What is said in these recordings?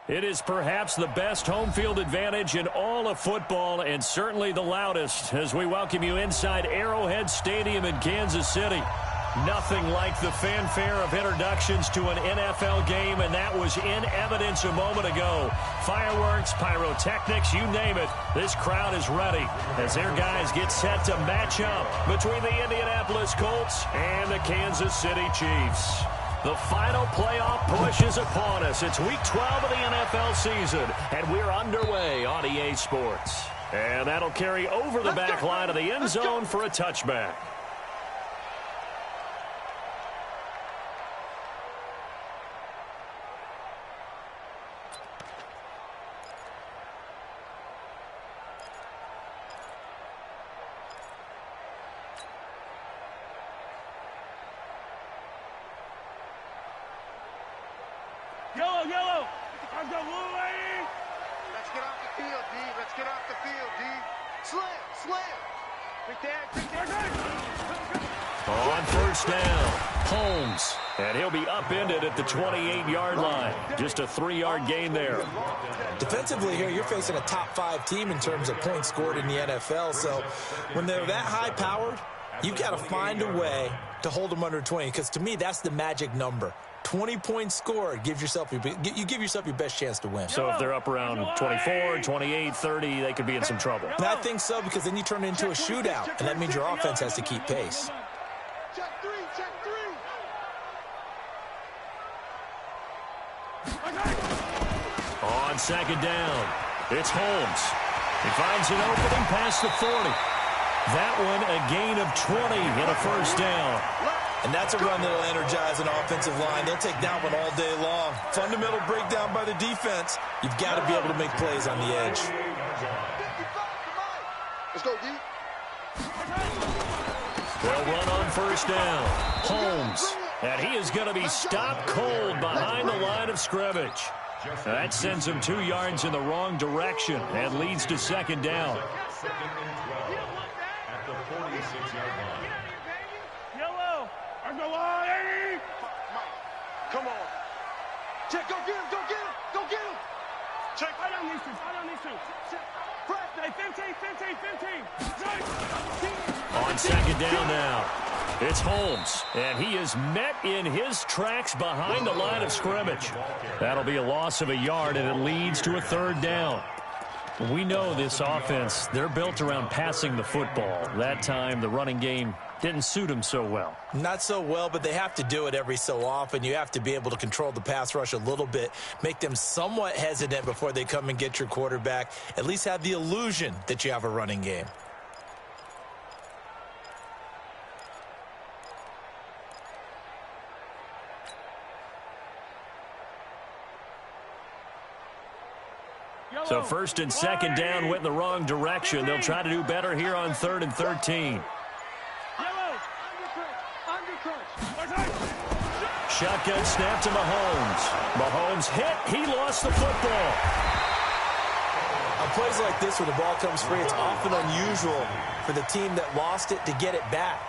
It is perhaps the best home field advantage in all of football and certainly the loudest as we welcome you inside Arrowhead Stadium in Kansas City. Nothing like the fanfare of introductions to an NFL game, and that was in evidence a moment ago. Fireworks, pyrotechnics, you name it. This crowd is ready as their guys get set to match up between the Indianapolis Colts and the Kansas City Chiefs. The final playoff push is upon us. It's Week 12 of the NFL season, and we're underway on EA Sports. And that'll carry over the back line of the end zone for a touchback. Yellow. Let's go, Louie. Let's get off the field, D. Let's get off the field, D. Slam. Big dad. On first down, Holmes. And he'll be upended at the 28-yard line. Just a 3-yard gain there. Defensively here, you're facing a top-5 team in terms of points scored in the NFL. So when they're that high-powered, you've got to find a way to hold them under 20. Because to me, that's the magic number. 20 points scored, you give yourself your best chance to win. So if they're up around 24, 28, 30, they could be in some trouble. And I think so, because then you turn it into a shootout, and that means your offense has to keep pace. Check three. On second down, it's Holmes. He finds an opening past the 40. That one a gain of 20 and a first down. And that's a run that will energize an offensive line. They'll take that one all day long. Fundamental breakdown by the defense. You've got to be able to make plays on the edge. Let's go, D. They'll run on first down. Holmes. And he is going to be stopped cold behind the line of scrimmage. That sends him 2 yards in the wrong direction and leads to second down. At the 46-yard line. Yellow. Let's go, Eddie. Come on. Check, go get him. Check. I don't need to. Check. 15. On second down now, it's Holmes, and he is met in his tracks behind the line of scrimmage. That'll be a loss of a yard, and it leads to a third down. We know this offense, they're built around passing the football. That time, the running game didn't suit them so well. Not so well, but they have to do it every so often. You have to be able to control the pass rush a little bit, make them somewhat hesitant before they come and get your quarterback, at least have the illusion that you have a running game. So first and second down went in the wrong direction. They'll try to do better here on 3rd and 13. Shotgun snap to Mahomes. Mahomes hit. He lost the football. On plays like this where the ball comes free, it's often unusual for the team that lost it to get it back.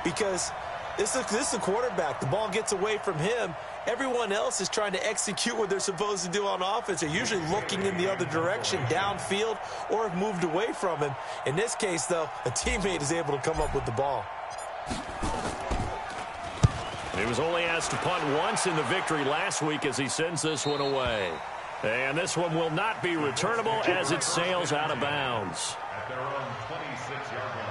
Because this is the quarterback. The ball gets away from him. Everyone else is trying to execute what they're supposed to do on offense. They're usually looking in the other direction, downfield, or have moved away from him. In this case, though, a teammate is able to come up with the ball. He was only asked to punt once in the victory last week as he sends this one away. And this one will not be returnable as it sails out of bounds. At their own 26-yard line.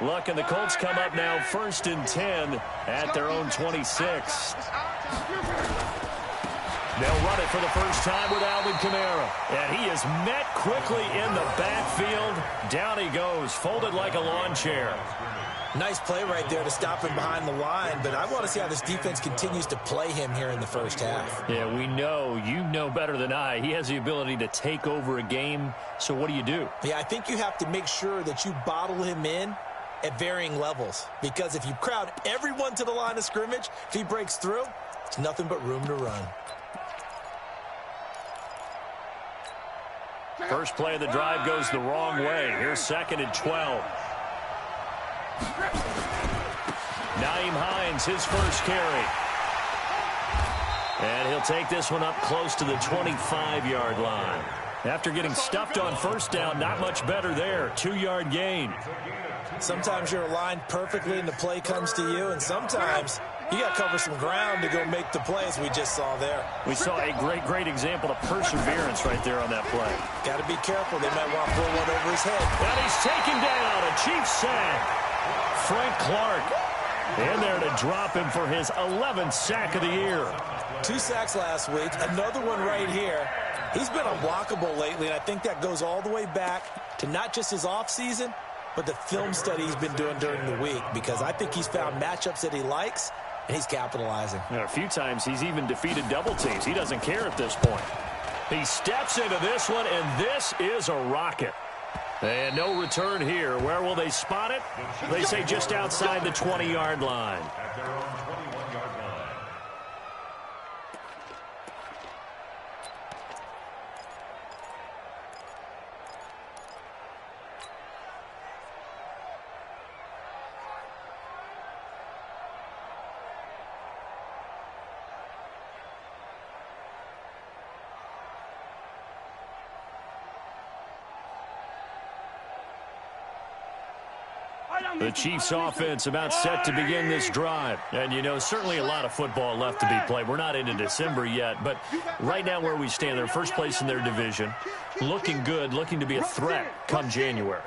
Luck and the Colts come up now 1st and 10 at their own 26. They'll run it for the first time with Alvin Kamara. And he is met quickly in the backfield. Down he goes, folded like a lawn chair. Nice play right there to stop him behind the line, but I want to see how this defense continues to play him here in the first half. Yeah, we know. You know better than I. He has the ability to take over a game, so what do you do? Yeah, I think you have to make sure that you bottle him in at varying levels, because if you crowd everyone to the line of scrimmage, if he breaks through, it's nothing but room to run. First play of the drive goes the wrong way. Here's 2nd and 12. Nyheim Hines, his first carry. And he'll take this one up close to the 25-yard line. After getting stuffed on first down, not much better there. 2-yard gain. Sometimes you're aligned perfectly and the play comes to you, and sometimes you got to cover some ground to go make the plays we just saw there. We saw a great example of perseverance right there on that play. Got to be careful. They might want to throw one over his head. And he's taken down. A Chiefs sack. Frank Clark in there to drop him for his 11th sack of the year. 2 sacks last week. Another one right here. He's been unblockable lately, and I think that goes all the way back to not just his offseason, but the film study he's been doing during the week, because I think he's found matchups that he likes, and he's capitalizing. A few times he's even defeated double teams. He doesn't care at this point. He steps into this one, and this is a rocket. And no return here. Where will they spot it? They say just outside the 20-yard line. At their own 21-yard line. The Chiefs offense about set to begin this drive. And, you know, certainly a lot of football left to be played. We're not into December yet, but right now where we stand, they're first place in their division, looking good, looking to be a threat come January.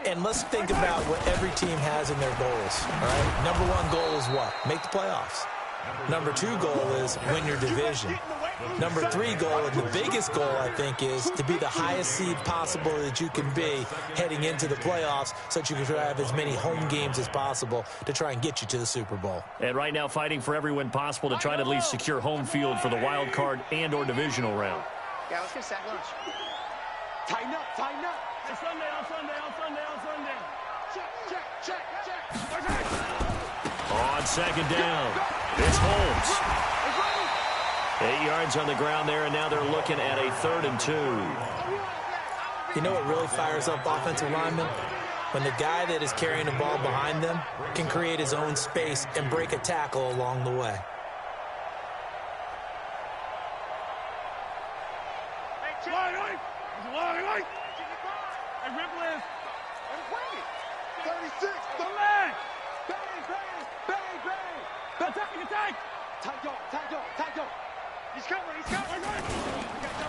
And let's think about what every team has in their goals, all right? Number 1 goal is what? Make the playoffs. Number 2 goal is win your division. Number 3 goal, and the biggest goal, I think, is to be the highest seed possible that you can be heading into the playoffs, so that you can have as many home games as possible to try and get you to the Super Bowl. And right now fighting for every win possible to try to at least secure home field for the wild card and or divisional round. Yeah, let's get sack lunch. Tighten up, tighten up. Hey, Sunday, on Sunday, on Sunday, on Sunday. Check. On 2nd down, it's Holmes. 8 yards on the ground there, and now they're looking at a 3rd and 2. You know what really fires up offensive linemen? When the guy that is carrying the ball behind them can create his own space and break a tackle along the way. Hey, Ripley. 36. The leg. Bang. Attack. Tight go. He's coming.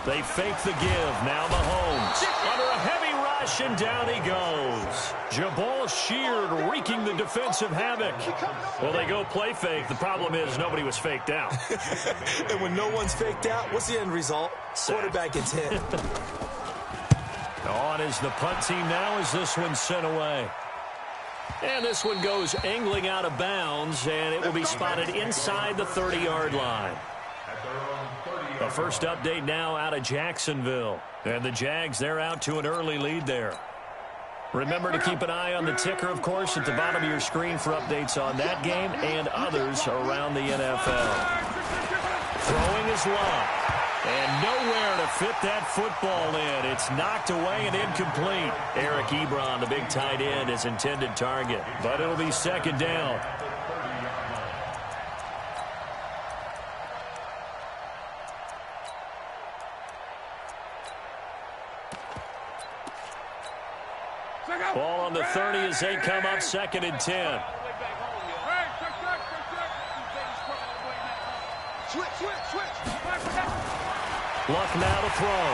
They fake the give. Now Mahomes under a heavy rush, and down he goes. Jabal Sheard wreaking the defensive havoc. Well, they go play fake. The problem is nobody was faked out. And when no one's faked out, what's the end result? Quarterback gets hit. On is the punt team now as this one's sent away. And this one goes angling out of bounds, and it will be spotted inside the 30-yard line. The first update now out of Jacksonville. And the Jags, they're out to an early lead there. Remember to keep an eye on the ticker, of course, at the bottom of your screen for updates on that game and others around the NFL. Throwing is long. And nowhere to fit that football in. It's knocked away and incomplete. Eric Ebron, the big tight end, is intended target. But it'll be 2nd down. Ball on the 30 as they come up 2nd and 10. Luck now to throw.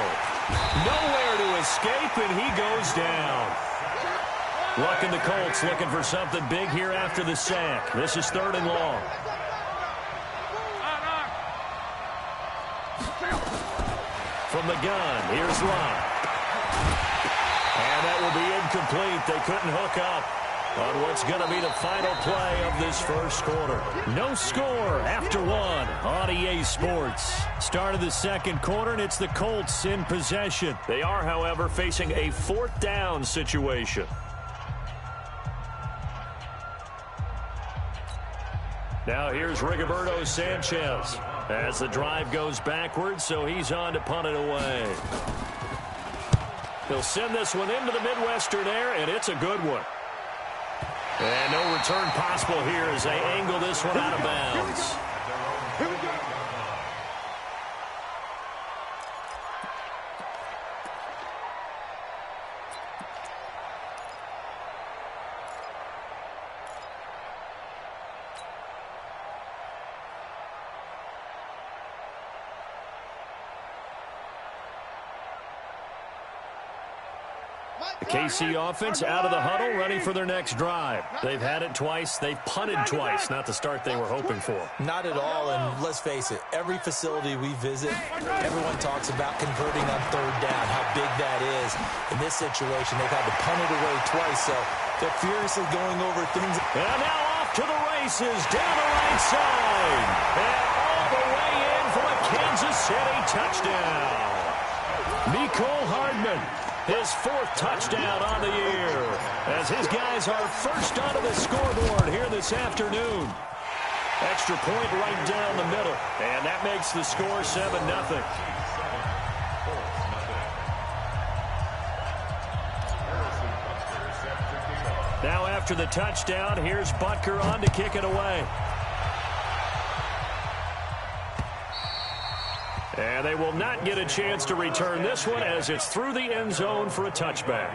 Nowhere to escape, and he goes down. Luck and the Colts looking for something big here after the sack. This is 3rd and long. From the gun, here's Luck. And that will be incomplete. They couldn't hook up. on what's going to be the final play of this first quarter. No score after one on EA Sports. Start of the second quarter, and it's the Colts in possession. They are, however, facing a fourth down situation. Now here's Rigoberto Sanchez as the drive goes backwards, so he's on to punt it away. He'll send this one into the Midwestern air, and it's a good one. And no return possible here as they angle this one out of bounds. Here we go. The KC offense out of the huddle, ready for their next drive. They've had it twice. They've punted twice. Not the start they were hoping for. Not at all, and let's face it, every facility we visit, everyone talks about converting on third down, how big that is. In this situation, they've had to punt it away twice, so they're furiously going over things. And now off to the races, down the right side. And all the way in for a Kansas City touchdown. Mecole Hardman. His fourth touchdown on the year as his guys are first onto the scoreboard here this afternoon. Extra point right down the middle, and that makes the score 7-0. Now after the touchdown, here's Butker on to kick it away. And they will not get a chance to return this one as it's through the end zone for a touchback.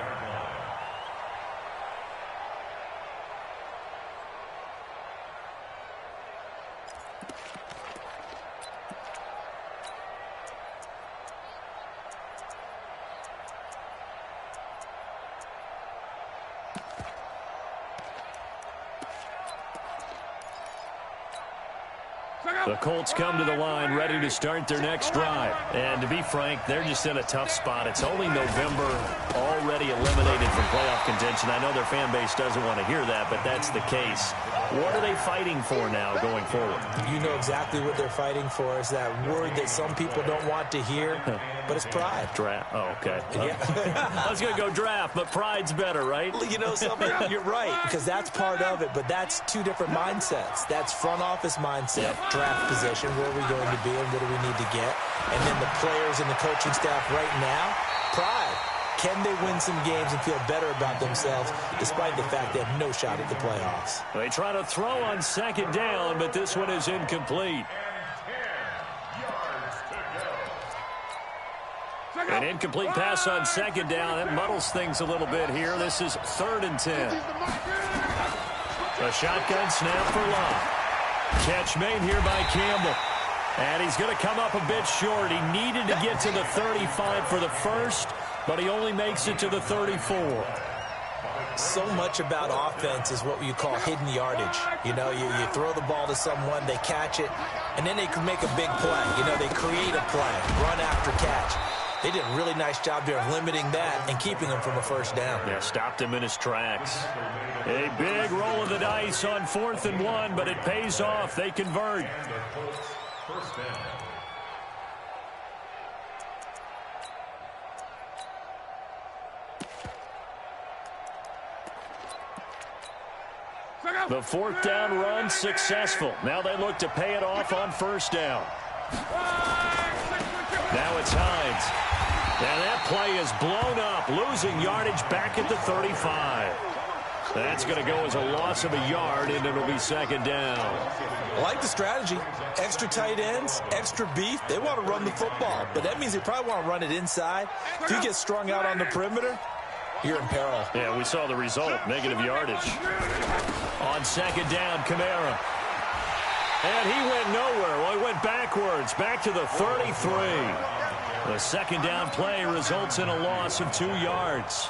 The Colts come to the line ready to start their next drive. And to be frank, they're just in a tough spot. It's only November, already eliminated from playoff contention. I know their fan base doesn't want to hear that, but that's the case. What are they fighting for now going forward? You know exactly what they're fighting for. Is that word that some people don't want to hear, but it's pride. Draft. Oh, okay. Yeah. I was going to go draft, but pride's better, right? You know something? You're right, because that's part of it, but that's two different mindsets. That's front office mindset, draft position, where are we going to be and what do we need to get? And then the players and the coaching staff right now, pride. Can they win some games and feel better about themselves despite the fact they have no shot at the playoffs? They try to throw on second down, but this one is incomplete. An incomplete pass on second down. That muddles things a little bit here. This is 3rd and 10. A shotgun snap for Love. Catch made here by Campbell. And he's going to come up a bit short. He needed to get to the 35 for the first, but he only makes it to the 34. So much about offense is what you call hidden yardage. You know, you throw the ball to someone, they catch it, and then they can make a big play. You know, they create a play, run after catch. They did a really nice job here of limiting that and keeping him from a first down. Yeah, stopped him in his tracks. A big roll of the dice on 4th and 1, but it pays off. They convert. First down. The 4th down run successful. Now they look to pay it off on first down. Now it's Hines. And that play is blown up, losing yardage back at the 35. That's going to go as a loss of a yard, and it'll be second down. I like the strategy. Extra tight ends, extra beef. They want to run the football, but that means they probably want to run it inside. If you get strung out on the perimeter, you're in peril. Yeah, we saw the result, negative yardage. On second down, Kamara. And he went nowhere. Well, he went backwards, back to the 33. The second down play results in a loss of 2 yards.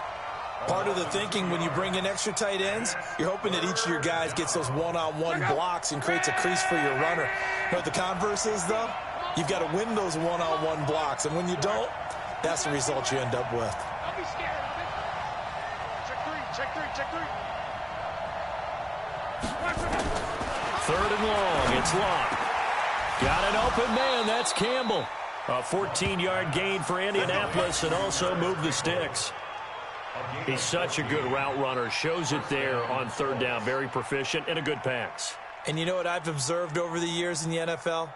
Part of the thinking when you bring in extra tight ends, you're hoping that each of your guys gets those one-on-one blocks and creates a crease for your runner. You know what the converse is, though? You've got to win those one-on-one blocks, and when you don't, that's the result you end up with. Don't be scared of it. Check three. Third and long. It's Locke. Got an open man. That's Campbell. A 14-yard gain for Indianapolis and also moved the sticks. He's such a good route runner. Shows it there on third down. Very proficient and a good pass. And you know what I've observed over the years in the NFL?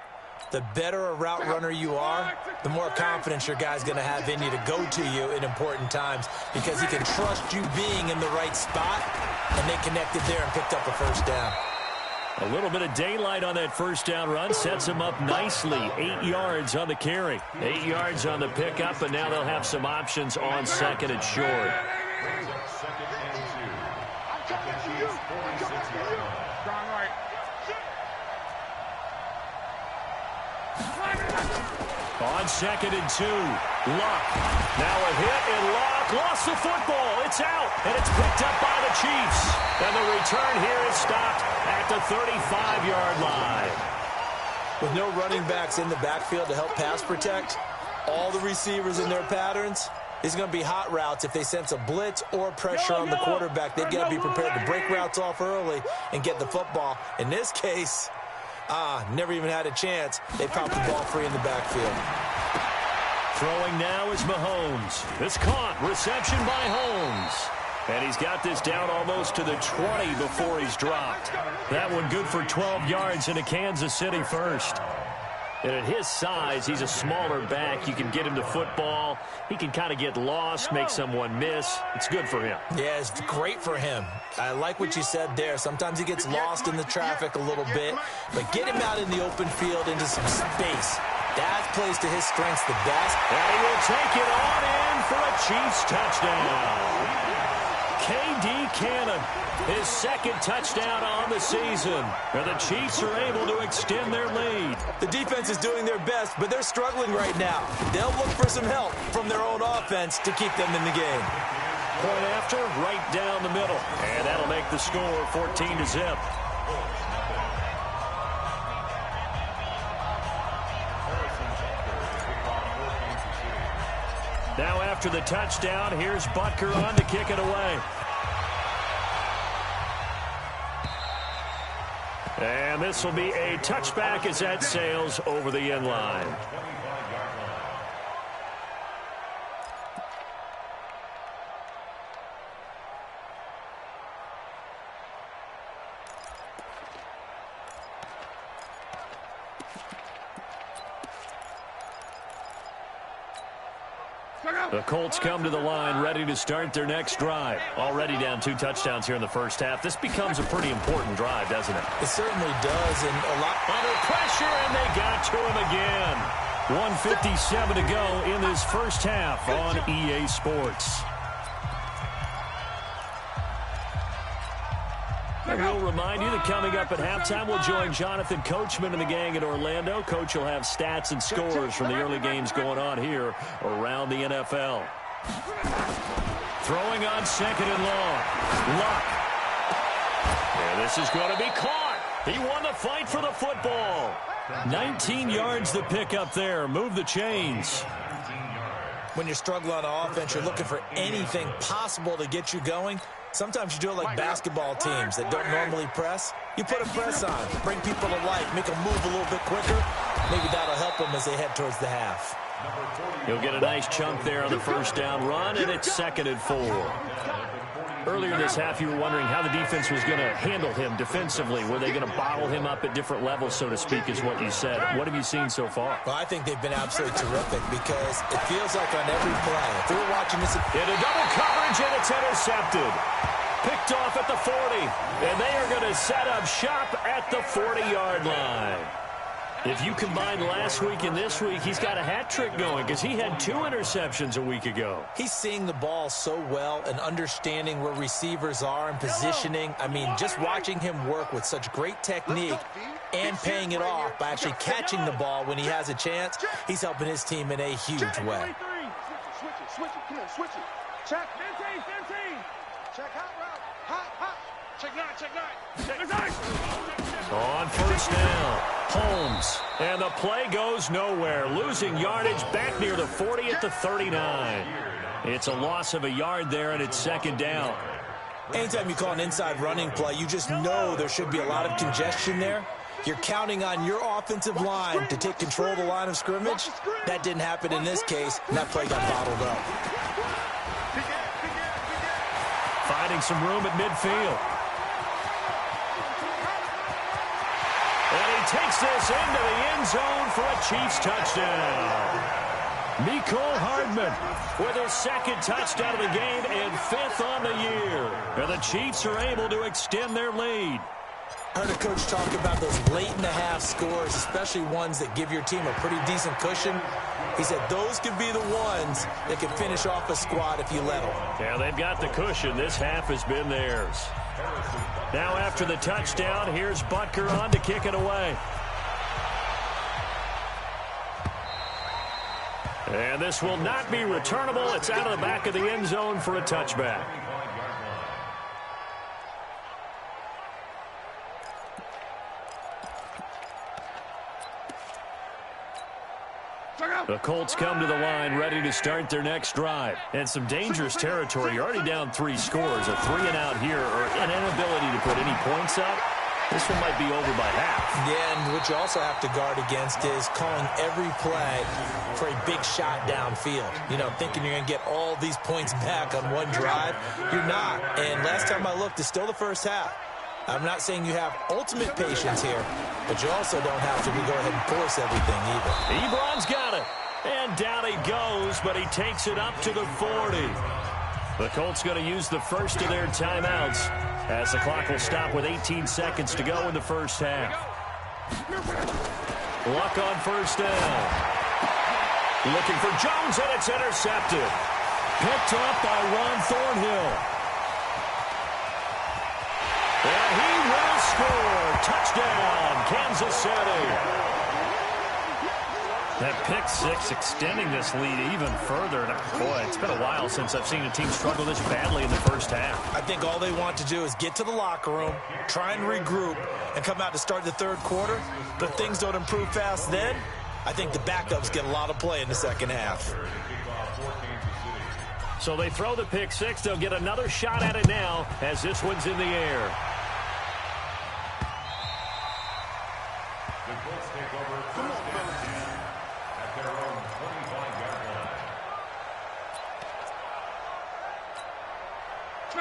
The better a route runner you are, the more confidence your guy's going to have in you to go to you in important times because he can trust you being in the right spot, and they connected there and picked up a first down. A little bit of daylight on that first down run sets him up nicely. 8 yards on the carry. 8 yards on the pickup, and now they'll have some options on second and short. On second and 2, Luck. Now a hit, and Luck lost the football. It's out, and it's picked up by the Chiefs. And the return here is stopped at the 35-yard line. With no running backs in the backfield to help pass protect, all the receivers in their patterns, it's going to be hot routes. If they sense a blitz or pressure on the quarterback, they've got to be prepared to break routes off early and get the football. In this case, never even had a chance. They popped the ball free in the backfield. Throwing now is Mahomes. It's caught. Reception by Holmes. And he's got this down almost to the 20 before he's dropped. That one good for 12 yards into Kansas City first. And at his size, he's a smaller back. You can get him to football. He can kind of get lost, make someone miss. It's good for him. Yeah, it's great for him. I like what you said there. Sometimes he gets lost in the traffic a little bit. But get him out in the open field into some space. That plays to his strengths the best. And he will take it on in for a Chiefs touchdown. K.D. Cannon, his second touchdown on the season. And the Chiefs are able to extend their lead. The defense is doing their best, but they're struggling right now. They'll look for some help from their own offense to keep them in the game. Point after, right down the middle. And that'll make the score 14-0. Now after the touchdown, here's Butker on to kick it away. And this will be a touchback as that sails over the end line. The Colts come to the line ready to start their next drive. Already down 2 touchdowns here in the first half. This becomes a pretty important drive, doesn't it? It certainly does. And a lot under pressure, and they got to him again. 1:57 to go in this first half on EA Sports. And we'll remind you that coming up at halftime, we'll join Jonathan Coachman and the gang in Orlando. Coach will have stats and scores from the early games going on here around the NFL. Throwing on second and long. Luck. And this is going to be caught. He won the fight for the football. 19 yards to pick up there. Move the chains. When you're struggling on offense, you're looking for anything possible to get you going. Sometimes you do it like basketball teams that don't normally press. You put a press on, bring people to life, make them move a little bit quicker. Maybe that'll help them as they head towards the half. He'll get a nice chunk there on the first down run, and it's 2nd and 4. Earlier in this half, you were wondering how the defense was going to handle him defensively. Were they going to bottle him up at different levels, so to speak, is what you said. What have you seen so far? Well, I think they've been absolutely terrific because it feels like on every play, if we were watching this... In a double coverage, and it's intercepted. Picked off at the 40, and they are going to set up shop at the 40-yard line. If you combine last week and this week, he's got a hat trick going because he had 2 interceptions a week ago. He's seeing the ball so well and understanding where receivers are and positioning. I mean, just watching him work with such great technique and paying it off by actually catching the ball when he has a chance, he's helping his team in a huge way. Switch it, come on, switch it. Check. 15. Check hot route. Hot. Check 9. On first down, Holmes. And the play goes nowhere. Losing yardage back near the 40 at the 39. It's a loss of a yard there, and it's 2nd down. Anytime you call an inside running play, you just know there should be a lot of congestion there. You're counting on your offensive line to take control of the line of scrimmage. That didn't happen in this case, and that play got bottled up. Finding some room at midfield. And he takes this into the end zone for a Chiefs touchdown. Mecole Hardman with his second touchdown of the game and 5th on the year. And the Chiefs are able to extend their lead. I heard a coach talk about those late-in-the-half scores, especially ones that give your team a pretty decent cushion. He said those could be the ones that can finish off a squad if you let them. Yeah, they've got the cushion. This half has been theirs. Now after the touchdown, here's Butker on to kick it away. And this will not be returnable. It's out of the back of the end zone for a touchback. The Colts come to the line ready to start their next drive. And some dangerous territory. You're already down 3 scores. A 3-and-out here or an inability to put any points up. This one might be over by half. Yeah, and what you also have to guard against is calling every play for a big shot downfield. You know, thinking you're going to get all these points back on one drive. You're not. And last time I looked, it's still the first half. I'm not saying you have ultimate patience here, but you also don't have to go ahead and force everything either. Ebron's got it. And down he goes, but he takes it up to the 40. The Colts going to use the first of their timeouts as the clock will stop with 18 seconds to go in the first half. Luck on first down. Looking for Jones, and it's intercepted. Picked up by Ron Thornhill. And he will score. Touchdown, Kansas City. That pick six extending this lead even further. Boy, it's been a while since I've seen a team struggle this badly in the first half. I think all they want to do is get to the locker room, try and regroup, and come out to start the third quarter. But if things don't improve fast then, I think the backups get a lot of play in the second half. So they throw the pick six. They'll get another shot at it now as this one's in the air.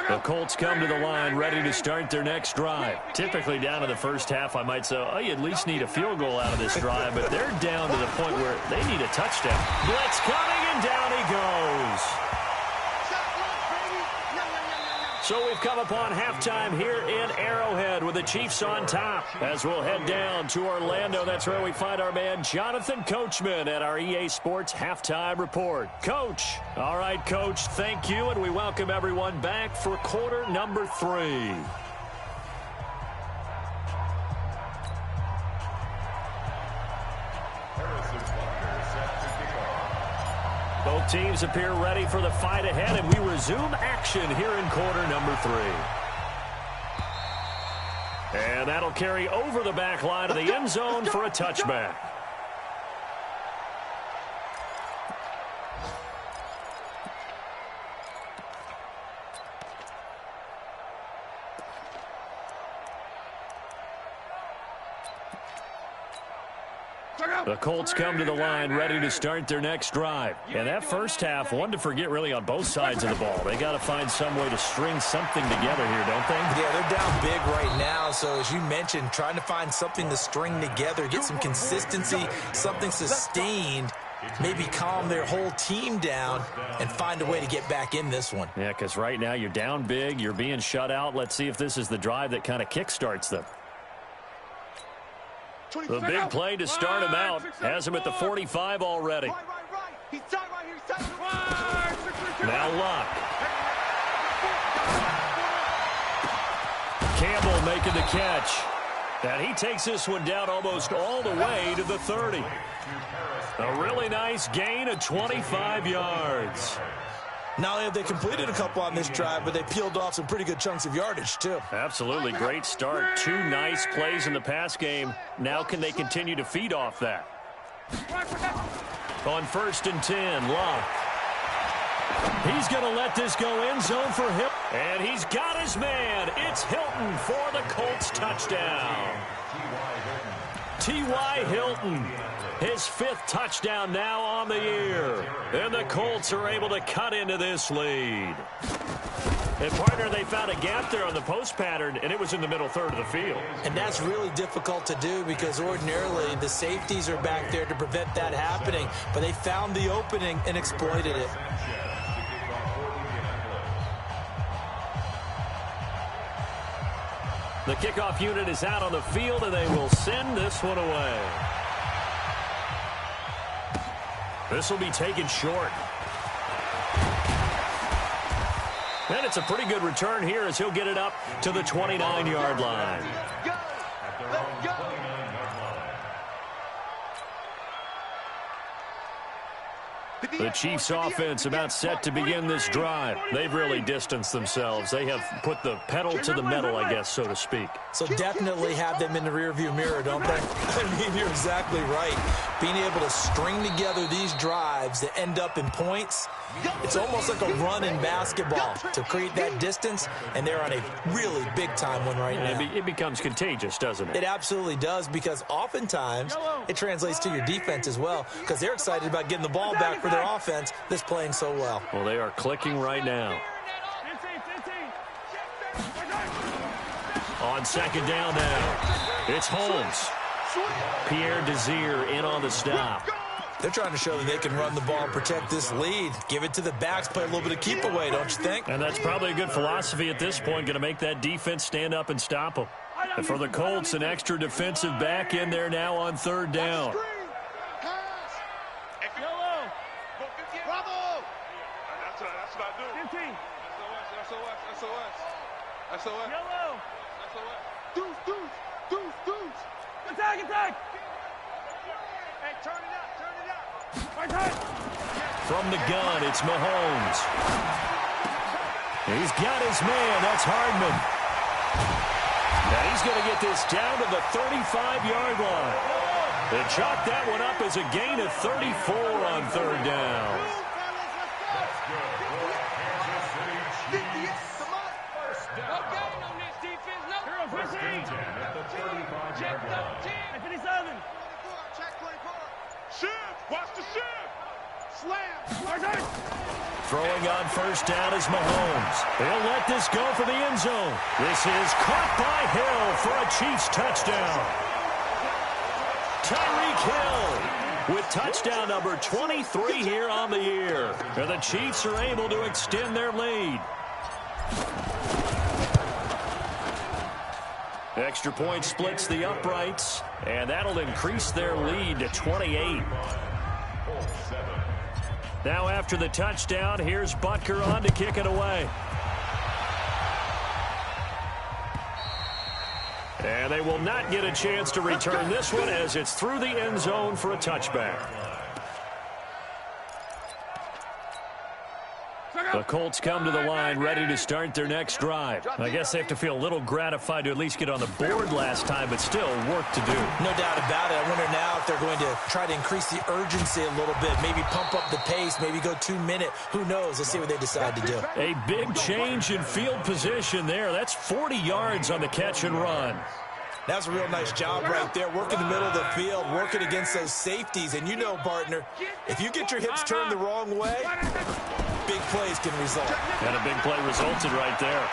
The Colts come to the line ready to start their next drive. Typically down to the first half, I might say, oh, you at least need a field goal out of this drive, but they're down to the point where they need a touchdown. Blitz coming, and down he goes. So we've come upon halftime here in Arrowhead with the Chiefs on top. As we'll head down to Orlando, that's where we find our man Jonathan Coachman at our EA Sports Halftime Report. Coach. All right, Coach, thank you, and we welcome everyone back for quarter number 3. Both teams appear ready for the fight ahead, and we resume action here in quarter number 3. And that'll carry over the back line of the end zone for a touchback. The Colts come to the line ready to start their next drive. And that first half, one to forget really on both sides of the ball. They got to find some way to string something together here, don't they? Yeah, they're down big right now. So as you mentioned, trying to find something to string together, get some consistency, something sustained, maybe calm their whole team down and find a way to get back in this one. Yeah, because right now you're down big, you're being shut out. Let's see if this is the drive that kind of kickstarts them. The big play to start him out. Has him at the 45 already. Now Luck. Campbell making the catch. And he takes this one down almost all the way to the 30. A really nice gain of 25 yards. Not only have they completed a couple on this drive, but they peeled off some pretty good chunks of yardage, too. Absolutely. Great start. 2 nice plays in the pass game. Now can they continue to feed off that? On 1st and 10, Luck. He's going to let this go end zone for Hilton. And he's got his man. It's Hilton for the Colts touchdown. T.Y. Hilton, his 5th touchdown now on the year. And the Colts are able to cut into this lead. And, partner, they found a gap there on the post pattern, and it was in the middle third of the field. And that's really difficult to do because ordinarily the safeties are back there to prevent that happening. But they found the opening and exploited it. The kickoff unit is out on the field, and they will send this one away. This will be taken short. And it's a pretty good return here as he'll get it up to the 29-yard line. Go! Let's go! The Chiefs offense about set to begin this drive. They've really distanced themselves. They have put the pedal to the metal, I guess, so to speak. So definitely have them in the rearview mirror, don't they? I mean, you're exactly right. Being able to string together these drives that end up in points, it's almost like a run in basketball to create that distance, and they're on a really big-time one right now. It becomes contagious, doesn't it? It absolutely does, because oftentimes it translates to your defense as well, because they're excited about getting the ball back for their offense that's playing so well. Well, they are clicking right now. On second down now, it's Holmes. Pierre Desir in on the stop. They're trying to show that they can run the ball and protect this lead. Give it to the backs, play a little bit of keep away, don't you think? And that's probably a good philosophy at this point, going to make that defense stand up and stop them. And for the Colts, an extra defensive back in there now on third down. Bravo! That's what I do. 15. SOS. Yellow. Deuce. Attack. Hey, turn it up. Right side. From the gun, it's Mahomes. He's got his man. That's Hardman. And he's going to get this down to the 35-yard line. They chalk that one up as a gain of 34 on third down. Watch the shift. Slam. Throwing on first down is Mahomes. He'll let this go for the end zone. This is caught by Hill for a Chiefs touchdown. Tyreek Hill with touchdown number 23 here on the year. And the Chiefs are able to extend their lead. Extra point splits the uprights, and that'll increase their lead to 28. Now after the touchdown, here's Butker on to kick it away. And they will not get a chance to return this one as it's through the end zone for a touchback. The Colts come to the line ready to start their next drive. I guess they have to feel a little gratified to at least get on the board last time, but still work to do. No doubt about it. I wonder now if they're going to try to increase the urgency a little bit, maybe pump up the pace, maybe go 2 minute. Who knows? Let's see what they decide to do. A big change in field position there. That's 40 yards on the catch and run. That's a real nice job right there. Working the middle of the field, working against those safeties. And you know, partner, if you get your hips turned the wrong way, big plays can result. And a big play resulted right there.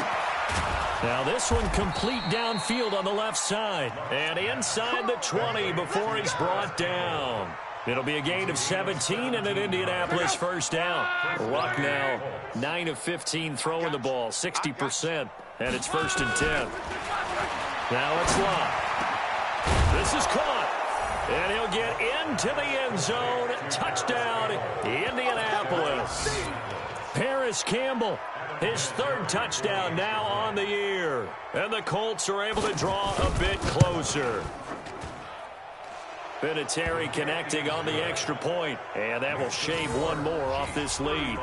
Now this one complete downfield on the left side. And inside the 20 before he's brought down. It'll be a gain of 17 and an Indianapolis first down. Luck now 9 of 15 throwing the ball, 60%. And it's 1st and 10. Now it's Luck. This is caught. And he'll get into the end zone. Touchdown, Indianapolis. Paris Campbell, his 3rd touchdown now on the year. And the Colts are able to draw a bit closer. Vinatieri connecting on the extra point. And that will shave one more off this lead.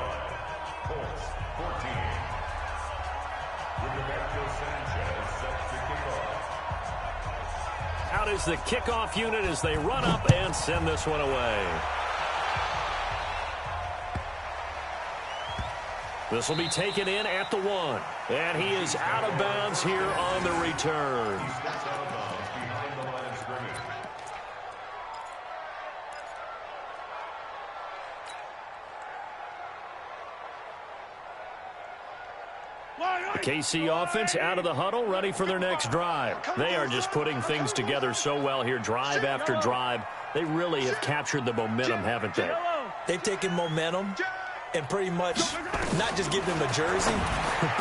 Out is the kickoff unit as they run up and send this one away. This will be taken in at the 1. And he is out of bounds here on the return. The KC offense out of the huddle, ready for their next drive. They are just putting things together so well here, drive after drive. They really have captured the momentum, haven't they? They've taken momentum and pretty much not just give them a jersey,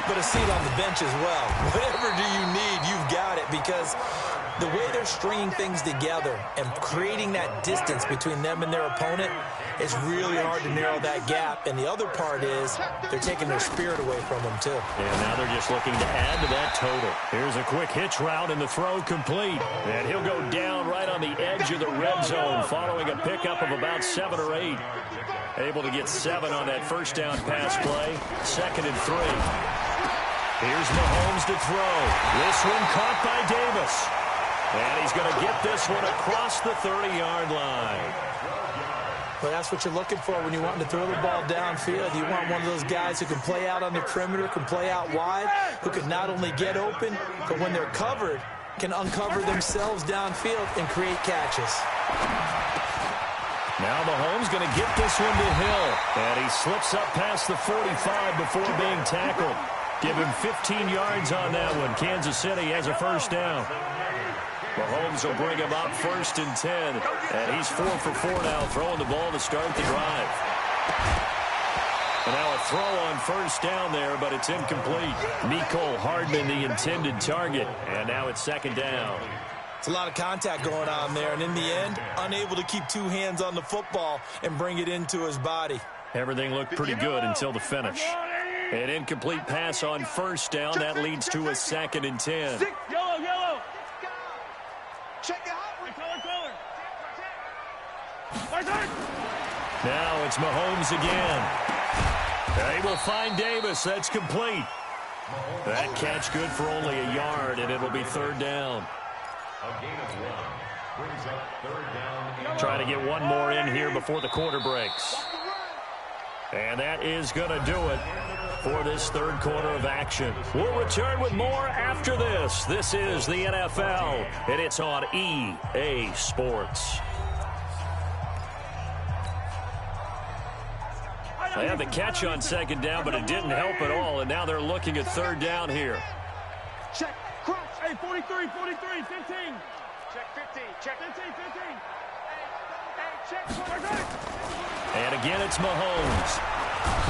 but a seat on the bench as well. Whatever do you need, you've got it, because the way they're stringing things together and creating that distance between them and their opponent, it's really hard to narrow that gap. And the other part is they're taking their spirit away from them, too. And now they're just looking to add to that total. Here's a quick hitch route, and the throw complete. And he'll go down right on the edge of the red zone following a pickup of about 7 or 8. Able to get 7 on that first down pass play. 2nd and 3. Here's Mahomes to throw. This one caught by Davis. And he's going to get this one across the 30-yard line. Well, that's what you're looking for when you want to throw the ball downfield. You want one of those guys who can play out on the perimeter, can play out wide, who can not only get open, but when they're covered, can uncover themselves downfield and create catches. Now Mahomes going to get this one to Hill. And he slips up past the 45 before being tackled. Give him 15 yards on that one. Kansas City has a first down. Mahomes will bring him up 1st and 10. And he's 4 for 4 now, throwing the ball to start the drive. And now a throw on first down there, but it's incomplete. Mecole Hardman, the intended target. And now it's 2nd down. It's a lot of contact going on there, and in the end, unable to keep 2 hands on the football and bring it into his body. Everything looked pretty good until the finish. An incomplete pass on first down. That leads to a 2nd and 10. Yellow. Check it out. Now it's Mahomes again. They will find Davis. That's complete. That catch good for only a yard, and it'll be 3rd down. A gain of 1 brings up 3rd down. Trying to get one more in here before the quarter breaks. And that is going to do it for this 3rd quarter of action. We'll return with more after this. This is the NFL, and it's on EA Sports. They had the catch on 2nd down, but it didn't help at all, and now they're looking at 3rd down here. Check, crunch. Hey, 43, 15. Check 15, check 15. Hey, check. And again, it's Mahomes.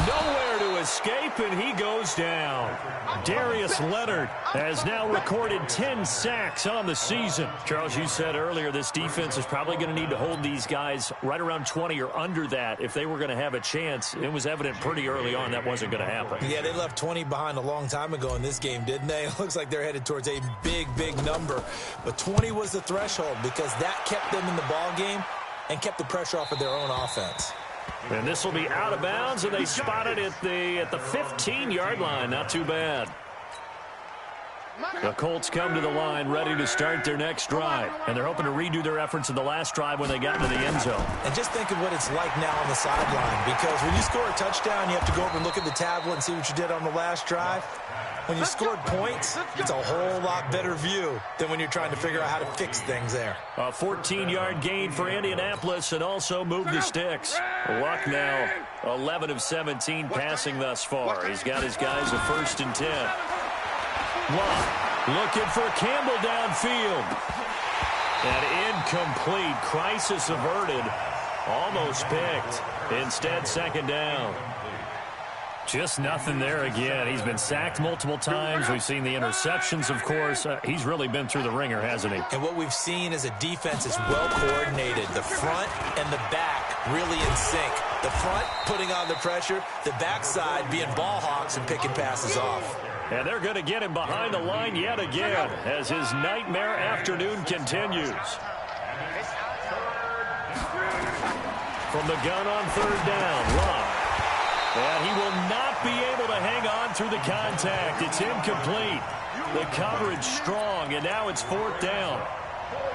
Nowhere to escape, and he goes down. Darius Leonard has now recorded 10 sacks on the season. Charles, you said earlier this defense is probably going to need to hold these guys right around 20 or under that if they were going to have a chance. It was evident pretty early on that wasn't going to happen. Yeah, they left 20 behind a long time ago in this game, didn't they? It looks like they're headed towards a big number. But 20 was the threshold because that kept them in the ball game and kept the pressure off of their own offense. And this will be out of bounds, and they spot it at the 15-yard line. Not too bad. The Colts come to the line ready to start their next drive. And they're hoping to redo their efforts in the last drive when they got into the end zone. And just think of what it's like now on the sideline, because when you score a touchdown, you have to go over and look at the tablet and see what you did on the last drive. When you scored points, it's a whole lot better view than when you're trying to figure out how to fix things there. A 14-yard gain for Indianapolis and also move the sticks. Luck now 11 of 17 passing thus far. He's got his guys a 1st and 10. Luck looking for Campbell downfield. And incomplete. Crisis averted. Almost picked. Instead, 2nd down. Just nothing there again. He's been sacked multiple times. We've seen the interceptions, of course. He's really been through the ringer, hasn't he? And what we've seen is a defense is well coordinated. The front and the back really in sync. The front putting on the pressure, the backside being ball hawks and picking passes off. And they're going to get him behind the line yet again as his nightmare afternoon continues. From the gun on 3rd down, Luck. And he will not be able to hang on through the contact. It's incomplete. The coverage strong, and now it's 4th down.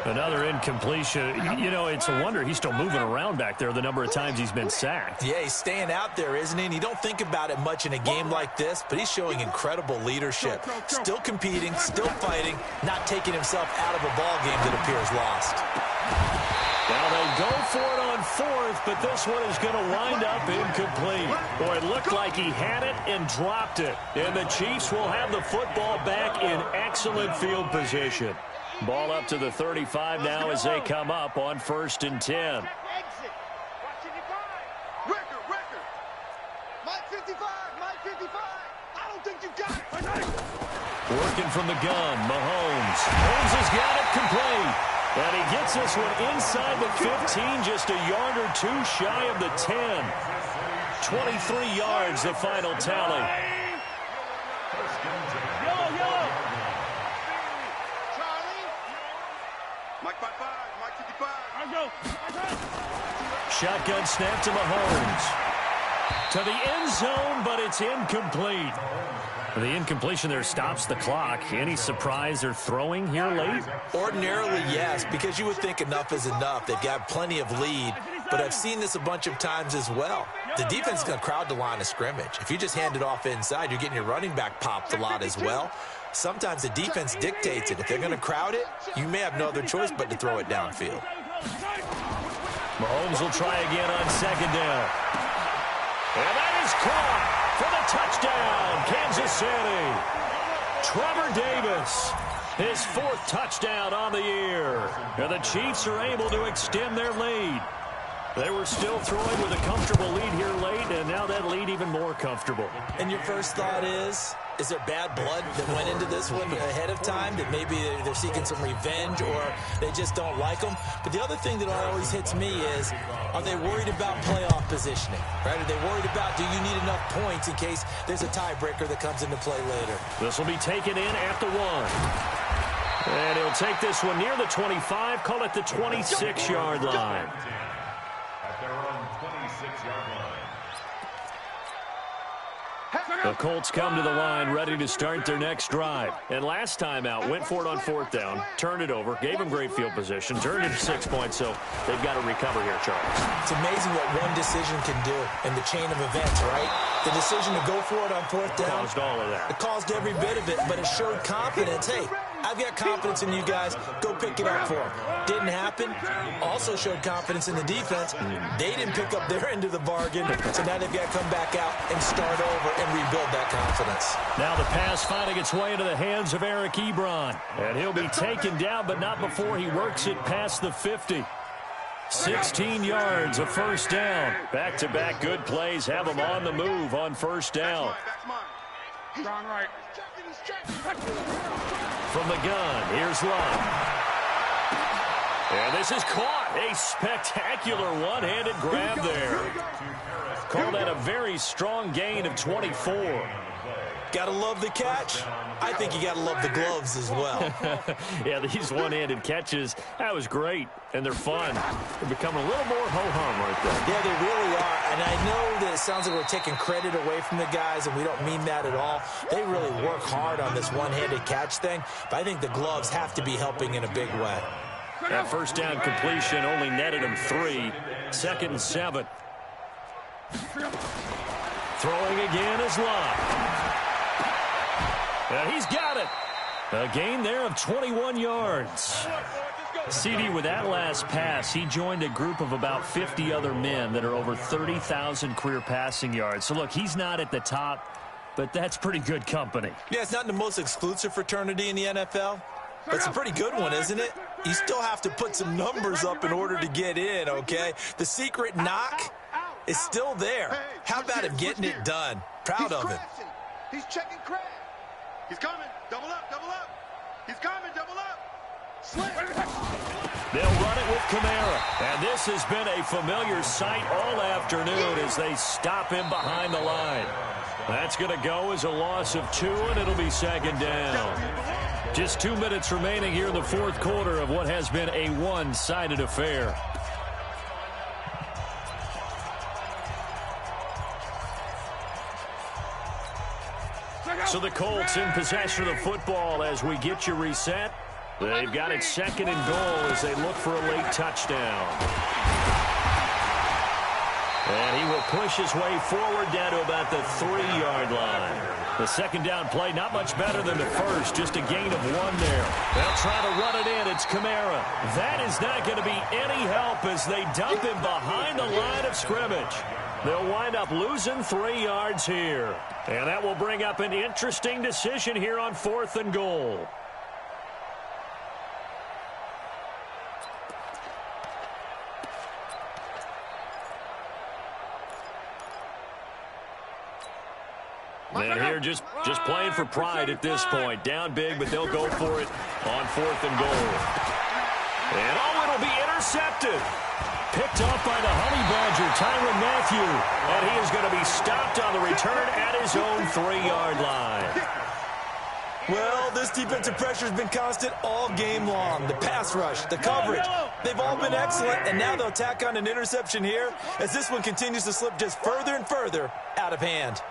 Another incompletion. You know, it's a wonder he's still moving around back there the number of times he's been sacked. Yeah, he's staying out there, isn't he? And you don't think about it much in a game like this, but he's showing incredible leadership. Still competing, still fighting, not taking himself out of a ball game that appears lost. Now they go for it on fourth, but this one is going to wind up incomplete. Boy, it looked like he had it and dropped it. And the Chiefs will have the football back in excellent field position. Ball up to the 35 now as they come up on 1st and 10. Record. Mike 55. I don't think you got it. Working from the gun, Mahomes. Mahomes has got it complete. And he gets this one inside the 15, just a yard or two shy of the 10. 23 yards, the final tally. Yellow. Charlie. Mike 55, Mike 55. I go. Shotgun snap to Mahomes. To the end zone, but it's incomplete. The incompletion there stops the clock. Any surprise they're throwing here late? Ordinarily, yes, because you would think enough is enough. They've got plenty of lead, but I've seen this a bunch of times as well. The defense is going to crowd the line of scrimmage. If you just hand it off inside, you're getting your running back popped a lot as well. Sometimes the defense dictates it. If they're going to crowd it, you may have no other choice but to throw it downfield. Mahomes will try again on 2nd down. And that is caught for the touchdown, Kansas City. Trevor Davis, his 4th touchdown on the year. And the Chiefs are able to extend their lead. They were still throwing with a comfortable lead here late, and now that lead even more comfortable. And your first thought is there bad blood that went into this one ahead of time, that maybe they're seeking some revenge or they just don't like them? But the other thing that always hits me is, are they worried about playoff positioning? Right? Are they worried about, do you need enough points in case there's a tiebreaker that comes into play later? This will be taken in at the 1. And he'll take this one near the 25, call it the 26-yard line. At their own 26-yard line. The Colts come to the line ready to start their next drive. And last time out, went for it on 4th down, turned it over, gave them great field position, turned it to 6 points, so they've got to recover here, Charles. It's amazing what one decision can do in the chain of events, right? The decision to go for it on 4th down. Caused all of that. It caused every bit of it, but it showed confidence. Hey, I've got confidence in you guys. Go pick it up for them. Didn't happen. Also showed confidence in the defense. They didn't pick up their end of the bargain, so now they've got to come back out and start over and rebuild that confidence. Now the pass finding its way into the hands of Eric Ebron. And he'll be taken down, but not before he works it past the 50. 16 yards, a 1st down. Back-to-back good plays have him on the move on 1st down. Strong right. From the gun, here's Love. And this is caught. A spectacular one-handed grab there. Call that a very strong gain of 24. Gotta love the catch. I think you gotta love the gloves as well. Yeah, these one-handed catches, that was great, and they're fun. They're becoming a little more ho-hum right there. Yeah, they really are, and I know that it sounds like we're taking credit away from the guys, and we don't mean that at all. They really work hard on this one-handed catch thing, but I think the gloves have to be helping in a big way. That 1st down completion only netted him 3. 2nd and 7. Throwing again is Love. And he's got it. A gain there of 21 yards. CD, with that last pass, he joined a group of about 50 other men that are over 30,000 career passing yards. So, look, he's not at the top, but that's pretty good company. Yeah, it's not the most exclusive fraternity in the NFL, but it's a pretty good one, isn't it? You still have to put some numbers up in order to get in, okay? The secret knock is still there. How about him getting it done? Proud of him. He's checking Craig. He's coming. Double up, double up. He's coming, double up. Slam. They'll run it with Kamara. And this has been a familiar sight all afternoon as they stop him behind the line. That's going to go as a loss of 2, and it'll be 2nd down. Just 2 minutes remaining here in the 4th quarter of what has been a one-sided affair. So the Colts in possession of the football as we get you reset. They've got it 2nd and goal as they look for a late touchdown. And he will push his way forward down to about the 3-yard line. The 2nd down play, not much better than the first, just a gain of 1 there. They'll try to run it in. It's Kamara. That is not going to be any help as they dump him behind the line of scrimmage. They'll wind up losing 3 yards here. And that will bring up an interesting decision here on 4th and goal. They're here just playing for pride at this point. Down big, but they'll go for it on 4th and goal. And it'll be intercepted. Picked off by the Honey Badger, Tyrann Mathieu. And he is going to be stopped on the return at his own 3-yard line. Well, this defensive pressure has been constant all game long. The pass rush, the coverage, they've all been excellent. And now they'll tack on an interception here as this one continues to slip just further and further out of hand.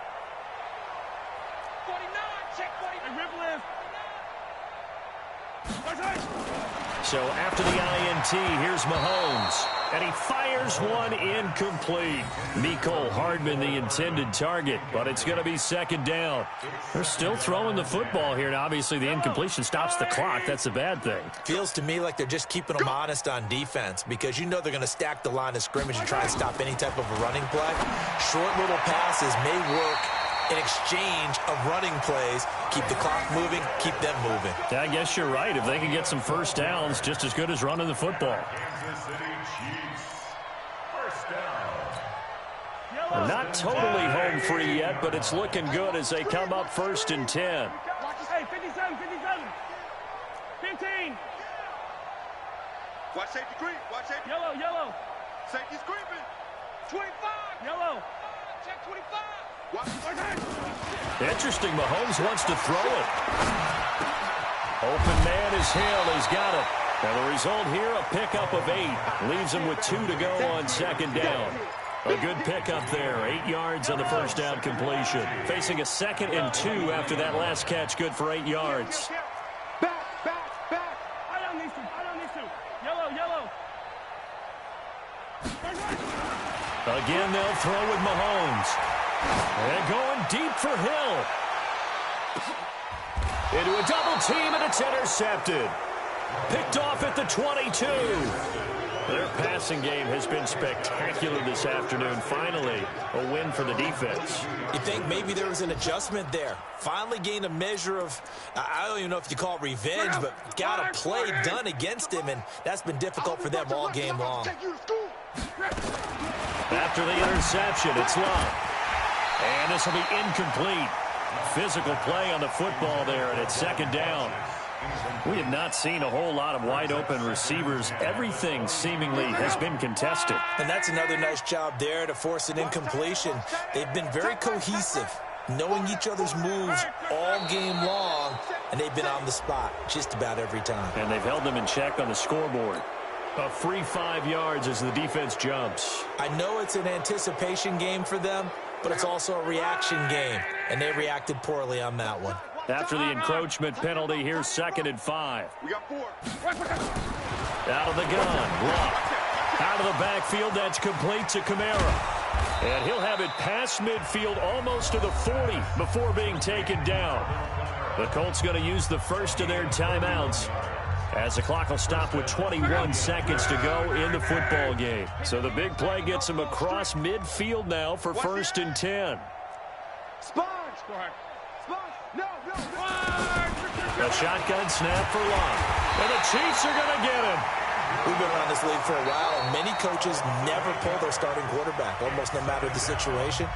So after the INT, here's Mahomes. And he fires one incomplete. Mecole Hardman, the intended target, but it's going to be 2nd down. They're still throwing the football here, and obviously the incompletion stops the clock. That's a bad thing. Feels to me like they're just keeping them honest on defense because you know they're going to stack the line of scrimmage and try and stop any type of a running play. Short little passes may work in exchange of running plays. Keep the clock moving, keep them moving. Yeah, I guess you're right. If they can get some first downs, just as good as running the football. They're not totally home free yet, but it's looking good as they come up 1st and 10. Hey, 57, 57. 15. Watch safety creep. Watch safety. Yellow. Safety's creeping. 25. Yellow. Check 25. Interesting. Mahomes wants to throw it. Open man is Hill. He's got it. And the result here, a pickup of 8. Leaves him with 2 to go on 2nd down. A good pickup there. 8 yards on the first down completion. Facing a 2nd and 2 after that last catch. Good for 8 yards. Back. I don't need to. Yellow. Again, they'll throw with Mahomes. And going deep for Hill. Into a double team, and it's intercepted. Picked off at the 22. Their passing game has been spectacular this afternoon. Finally, a win for the defense. You think maybe there was an adjustment there. Finally gained a measure of, I don't even know if you call it revenge, but got a play done against him, and that's been difficult for them all game long. After the interception, it's Love. And this will be incomplete. Physical play on the football there, and it's 2nd down. We have not seen a whole lot of wide-open receivers. Everything seemingly has been contested. And that's another nice job there to force an incompletion. They've been very cohesive, knowing each other's moves all game long, and they've been on the spot just about every time. And they've held them in check on the scoreboard. A free 5 yards as the defense jumps. I know it's an anticipation game for them, but it's also a reaction game, and they reacted poorly on that one. After the encroachment penalty, here's 2nd and 5. We got 4. Out of the gun, Love. Out of the backfield, that's complete to Kamara. And he'll have it past midfield almost to the 40 before being taken down. The Colts going to use the first of their timeouts as the clock will stop with 21 seconds to go in the football game. So the big play gets him across midfield now for 1st and 10. Sponge. No. A shotgun snap for Love. And the Chiefs are going to get him. We've been around this league for a while, and many coaches never pull their starting quarterback, almost no matter the situation.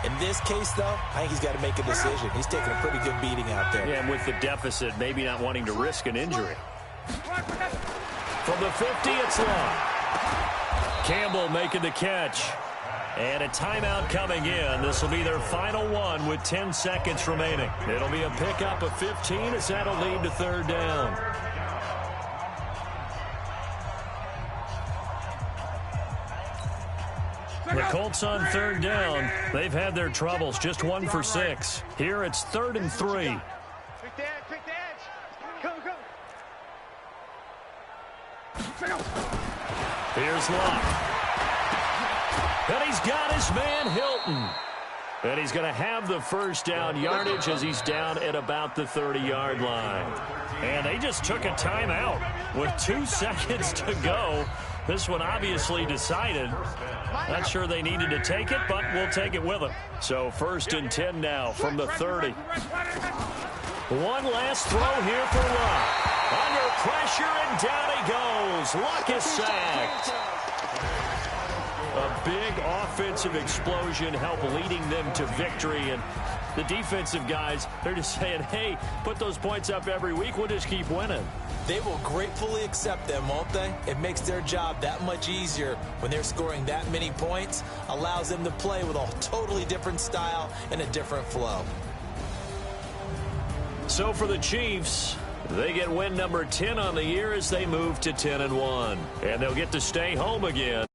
In this case, though, I think he's got to make a decision. He's taking a pretty good beating out there. Yeah, and with the deficit, maybe not wanting to risk an injury. From the 50, it's Love. Campbell making the catch. And a timeout coming in. This will be their final one with 10 seconds remaining. It'll be a pickup of 15 as that'll lead to 3rd down. The Colts on 3rd down. They've had their troubles. Just 1 for 6. Here it's 3rd and 3. Pick the edge. Come. Here's Locke. And he's got his man Hilton. And he's going to have the first down yardage as he's down at about the 30-yard line. And they just took a timeout with 2 seconds to go. This one obviously decided. Not sure they needed to take it, but we'll take it with them. So 1st and 10 now from the 30. One last throw here for Luck. Under pressure, and down he goes. Luck is sacked. A big offensive explosion helped leading them to victory. And the defensive guys, they're just saying, hey, put those points up every week. We'll just keep winning. They will gratefully accept them, won't they? It makes their job that much easier when they're scoring that many points. Allows them to play with a totally different style and a different flow. So for the Chiefs, they get win number 10 on the year as they move to 10-1. And they'll get to stay home again.